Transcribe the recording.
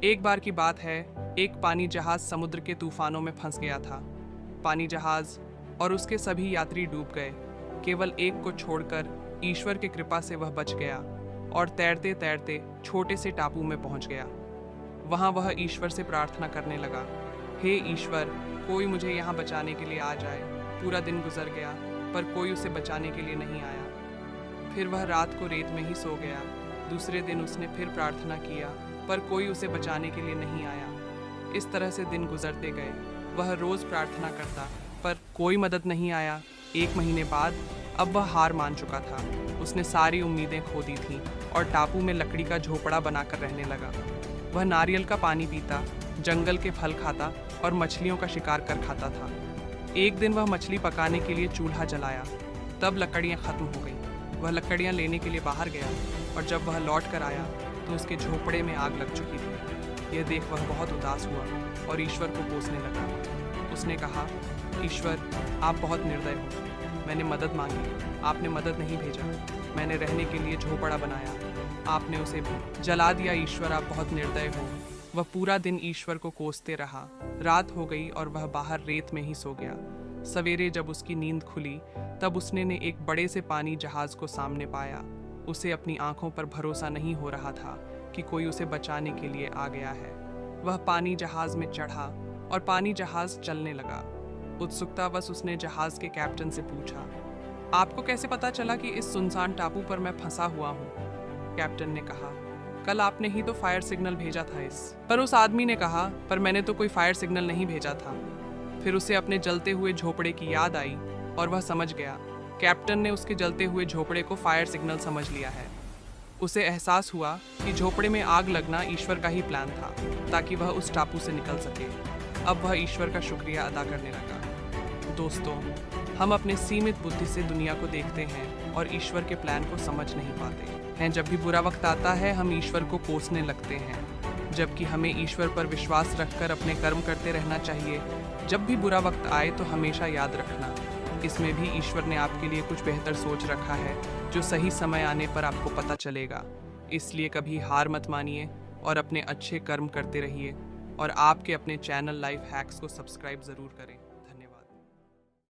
एक बार की बात है, एक पानी जहाज समुद्र के तूफानों में फंस गया था। पानी जहाज और उसके सभी यात्री डूब गए। केवल एक को छोड़कर ईश्वर की कृपा से वह बच गया और तैरते तैरते छोटे से टापू में पहुंच गया। वहां वह ईश्वर से प्रार्थना करने लगा, हे ईश्वर, कोई मुझे यहाँ बचाने के लिए आ जाए। पूरा दिन गुजर गया पर कोई उसे बचाने के लिए नहीं आया। फिर वह रात को रेत में ही सो गया। दूसरे दिन उसने फिर प्रार्थना किया पर कोई उसे बचाने के लिए नहीं आया। इस तरह से दिन गुजरते गए। वह रोज प्रार्थना करता पर कोई मदद नहीं आया। 1 महीने बाद अब वह हार मान चुका था। उसने सारी उम्मीदें खो दी थीं और टापू में लकड़ी का झोपड़ा बनाकर रहने लगा। वह नारियल का पानी पीता, जंगल के फल खाता और मछलियों का शिकार कर खाता था। एक दिन वह मछली पकाने के लिए चूल्हा जलाया, तब लकड़ियाँ खत्म हो गईं। वह लकड़ियाँ लेने के लिए बाहर गया और जब वह लौट कर आया तो उसके झोपड़े में आग लग चुकी थी। यह देख वह बहुत उदास हुआ और ईश्वर को कोसने लगा। उसने कहा, ईश्वर, आप बहुत निर्दय हो। मैंने मदद मांगी, आपने मदद नहीं भेजा। मैंने रहने के लिए झोपड़ा बनाया, आपने उसे भी जला दिया। ईश्वर, आप बहुत निर्दय हो। वह पूरा दिन ईश्वर को कोसते रहा। रात हो गई और वह बाहर रेत में ही सो गया। सवेरे जब उसकी नींद खुली तब उसने एक बड़े से पानी जहाज को सामने पाया। उसे अपनी आंखों पर भरोसा नहीं हो रहा था कि कोई उसे बचाने के लिए आ गया है। वह पानी जहाज में चढ़ा और पानी जहाज चलने लगा। उत्सुकतावश उसने जहाज के कैप्टन से पूछा, आपको कैसे पता चला कि इस सुनसान टापू पर मैं फंसा हुआ हूँ? कैप्टन ने कहा, कल आपने ही तो फायर सिग्नल भेजा था पर उस आदमी ने कहा, पर मैंने तो कोई फायर सिग्नल नहीं भेजा था। फिर उसे अपने जलते हुए झोपड़े की याद आई और वह समझ गया। कैप्टन ने उसके जलते हुए झोपड़े को फायर सिग्नल समझ लिया है। उसे एहसास हुआ कि झोपड़े में आग लगना ईश्वर का ही प्लान था ताकि वह उस टापू से निकल सके। अब वह ईश्वर का शुक्रिया अदा करने लगा। दोस्तों, हम अपने सीमित बुद्धि से दुनिया को देखते हैं और ईश्वर के प्लान को समझ नहीं पाते हैं। जब भी बुरा वक्त आता है हम ईश्वर को कोसने लगते हैं, जबकि हमें ईश्वर पर विश्वास रखकर अपने कर्म करते रहना चाहिए। जब भी बुरा वक्त आए तो हमेशा याद रखना, इसमें भी ईश्वर ने आपके लिए कुछ बेहतर सोच रखा है जो सही समय आने पर आपको पता चलेगा। इसलिए कभी हार मत मानिए और अपने अच्छे कर्म करते रहिए। और आपके अपने चैनल लाइफ हैक्स को सब्सक्राइब ज़रूर करें।